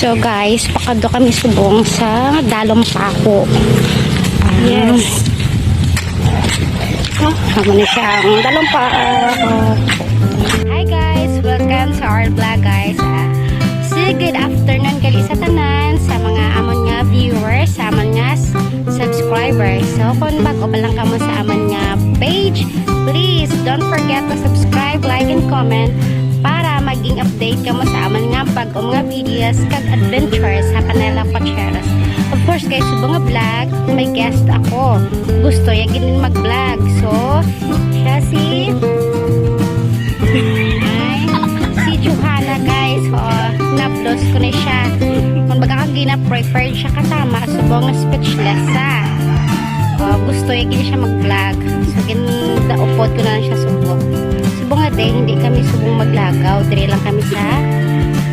So guys, pakado kami subong sa Dalumpako. Yes. Kamo na siya ang Dalumpako. Hi guys, welcome to our vlog guys. Say good afternoon gali sa tanan, sa mga amon nga viewers, sa amon nga subscribers. So kung bago pa lang kamo sa amon nga page, please don't forget to subscribe, like, and comment para maging update kamo sa amon nga pag-o mga videos kag adventures sa Panela Pacheros. Of course guys, subong nga vlog, may guest ako. Gusto ya ginin mag-vlog. So, siya si Johanna guys. Na-plus ko na siya. Kung baga kang gina-preferred siya kasama, subong nga speechless gusto ya ginin siya mag-vlog. So, ginaupod ko na lang siya subong. Subong nga hindi kami subong maglagaw. Dire lang kami sa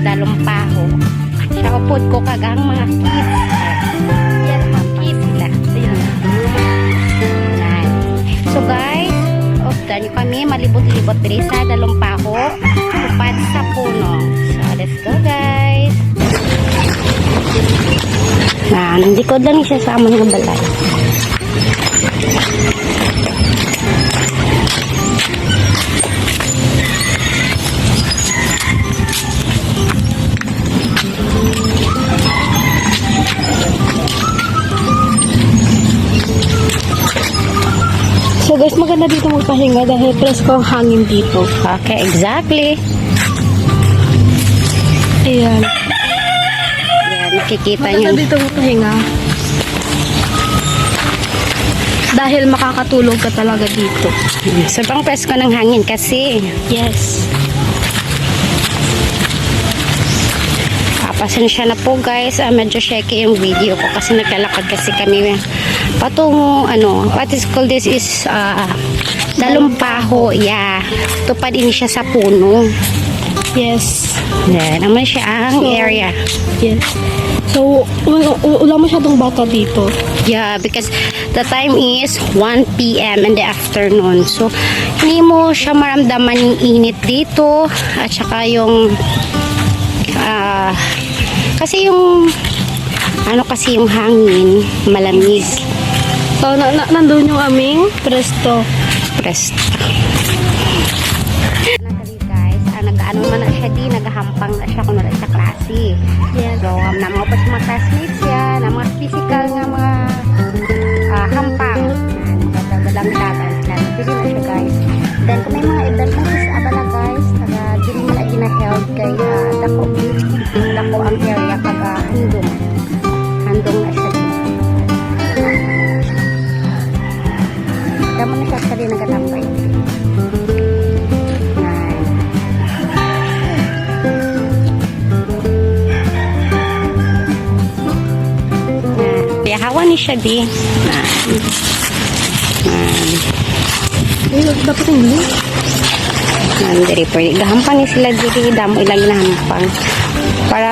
Dalumpako. Siya upod ko kagang mga kids. Yan, kids sila. Yan. So guys, oftan nyo kami malibot-libot dire sa Dalumpako. Upad sa puno. So let's go guys. Nandikod lang siya sa amon ng balay. So guys, maganda dito magpahinga dahil presko ang hangin dito. Okay, exactly. Ayan. Yan, nakikita nyo. Maganda dito magpahinga. Dahil makakatulog ka talaga dito. Sobrang presko ng hangin kasi. Yes. Pasensya na po guys, medyo shaky yung video ko kasi naglalakad kasi kami patungo, what is called this is Dalumpako, yeah. Tupad ini siya sa puno. Yes. Yan, naman siya ang area. Yes. So, wala masyadong bata dito. Yeah, because the time is 1 PM in the afternoon. So, hindi mo siya maramdaman yung init dito at saka yung kasi yung kasi yung hangin malamig. So, nandun yung aming presto. Guys, nag-ano man na siya naghahampang na siya kung wala siya klase. Yes. So, na mga pa mga classmates yan, na mga physical nga mga hampang. Magandang dagan. Pwede na siya guys. Then, kung may mga event na sa abala guys, dili mo na ginaheld kay dako ang area kag handong na siya dito. Damo na siya sa nagatambay. Hawa ni siya di. Dapat hindi. Nandiri pwede. Gahampang ni sila diri. Damo ilang ginahampang. Para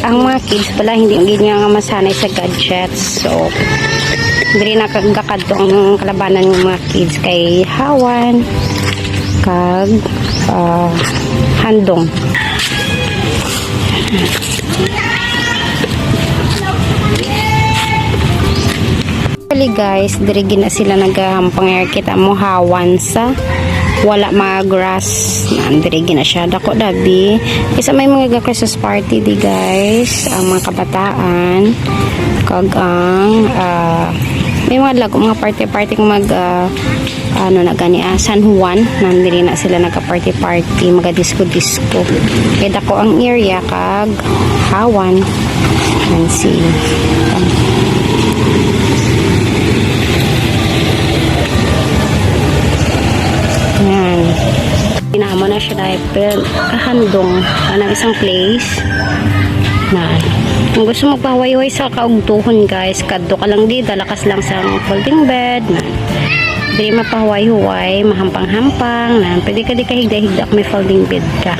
ang mga kids pala hindi nga masanay sa gadgets. So, diri nakagakadto ang kalabanan ng mga kids kay hawan kag handong. Guys, diri gina sila nagahampang air kita mo hawan sa wala mga grass diri gina siya dako dabi isa may mga Christmas party di guys ang mga kabataan kag ang may mga lago mga party mag na gani San Juan nandiri na sila nagka party mga disco kaya dako ang area kag hawan and see Pinamo na siya dahil kahandong ng isang place na kung gusto magpahuway-huway sa kaugtuhon guys, kadto ka lang di, dalakas lang sa folding bed na di mapahuway-huway, mahampang-hampang na pwede ka di kahigda-higda kung may folding bed ka.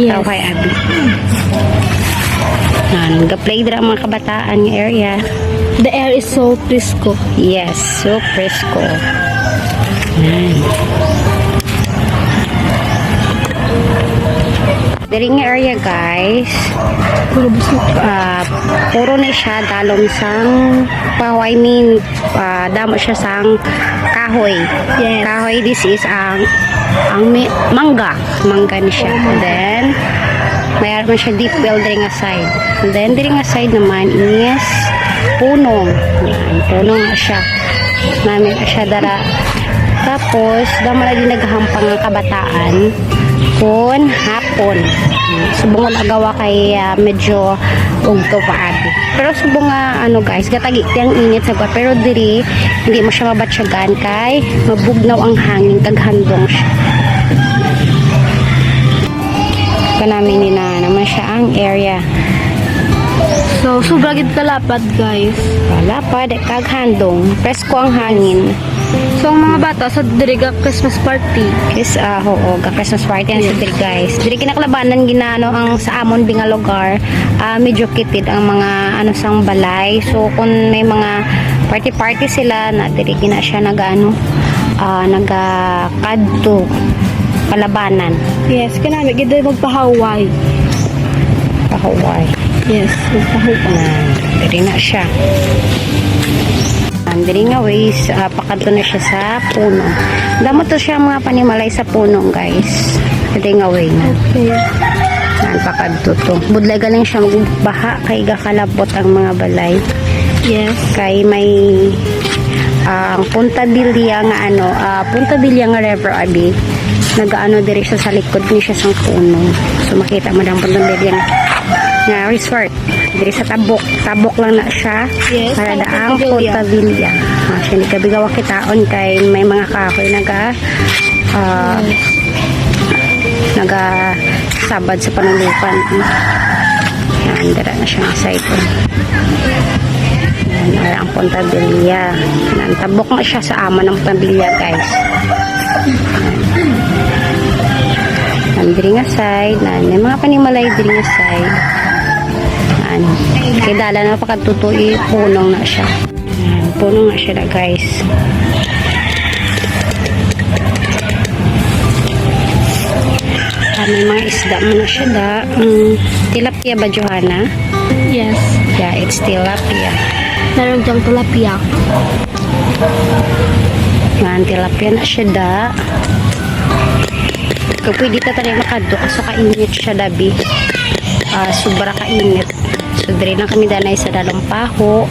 Yes. Okay, Abby. Nag-play dira ang mga kabataan ng area. The air is so fresco. Yes, so fresco. diri nga area guys, puro na siya dalom sang pahoy, damo siya sang kahoy. Yes. Kahoy, this is ang mangga ni siya. Then mayroon man siya deep well diri nga side. And then diri nga side naman is punong. Yan, punong na siya. Namin na siya dara. Tapos damo na din naghahampang ang kabataan kun hapon. Subong nga agawa kay medyo ugto paagi. Pero subong nga ano guys, gatagi tiyang init sa gwa, pero diri hindi mo siya mabatsyagan kay mabugnaw ang hangin kag handong siya. Kanami ni na naman siya ang area. So, sobra gid kalapad, guys. Lapad kag handong, presko ang hangin. So, ang mga bata sa diriga Christmas party. Yes, oo, Christmas party yan sa diri guys. Diri kinakalabanan ginano ang sa amon binga lugar, medyo kitid ang mga ano sang balay. So kung may mga party sila na diri gina siya nagano nagakadto kalabanan. Yes, kanami gid magpahaway. Pahaway. Yes, magpahaway. Diri na siya. Diri nga ways, pakadto na siya sa puno. Damo to siya mga panimalay sa puno guys. Diri nga way na. Okay. Yan, pakadto to. Budlay galing siya magbaha kay gakalabot ang mga balay. Yes. Kay may ang Punta Dilia nga Punta Dilia nga river abi. Nagaano diri siya sa likod ni siya sang puno. So makita mo ang Punta Dilia nga resort. Diri sa tabok lang na siya. Yes, para ang daang Punta Punta Dilia. Siya ni kabigawa kitaon kay may mga kahoy sabad sa panulukan. Yan, dira na siya sa ito. Yan, ang Punta Dilia. Yan, tabok na siya sa ama ng Punta Dilia guys. Yan, diri nga side. Yan, may mga panimalay diri nga side. Yan, kidala na pakatutuy, punong na siya. Yan, punong na siya na guys. May mga isda mo na siya da. Tilapia ba, Johanna? Yes. Yeah, it's tilapia. Meron diyang tilapia. Yan, tilapia na siya da. Kung pwede ka tayo makadto kasi kainit siya dabi. Sobra kainit. So, diri lang kami danay sa dalampaho.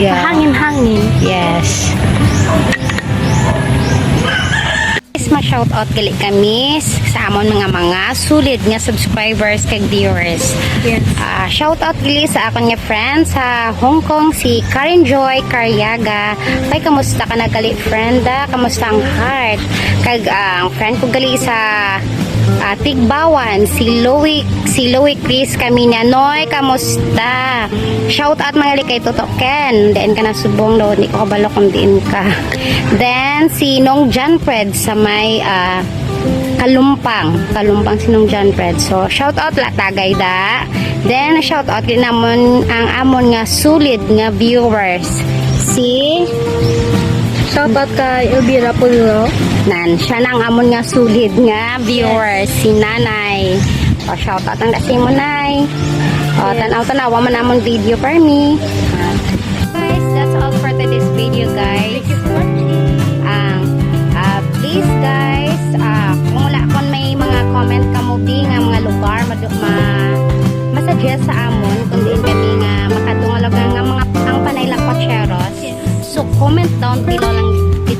Yeah. Hangin-hangin. Yes. Ma-shout out gali kami sa amon mga sulid nga subscribers kag viewers. Yes. Shout out gali sa akon nga friend sa Hong Kong, si Karen Joy Caryaga. Kay kamusta ka na gali friend? Kamusta ang heart? Kag ang friend ko gali sa Tigbawan, si Louie Chris kami niya. Noy, kamusta? Shout out mga likay Totoken. Then ka na subong daw, hindi ko kabalo kung diin ka. Then si Nong John Fred sa may Kalumpang si Nong John Fred. So shout out la tagay da. Then shout out din namon ang amon nga sulit nga viewers. Si Shout out kay Elvira Pulo. Nan, siya nang amon nga sulid nga viewers, si Nanay. O, shout out ang dasi mo, Nay. O, tanaw-tanawa man amon video per me. Guys, that's all for today's video, guys. Thank you for watching. Please, guys, kung wala kon may mga comment ka mo nga mga lugar, masuggest sa amon, kung diin kami nga makadungalaga nga mga ang panay lakotseros. So, comment down below lang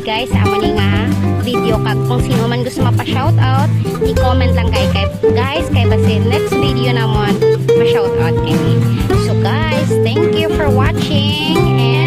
guys sa amon nga video kag kung sino man gusto mapa-shoutout, i-comment lang kay guys kay basi next video namon ma-shoutout kami. So guys, thank you for watching and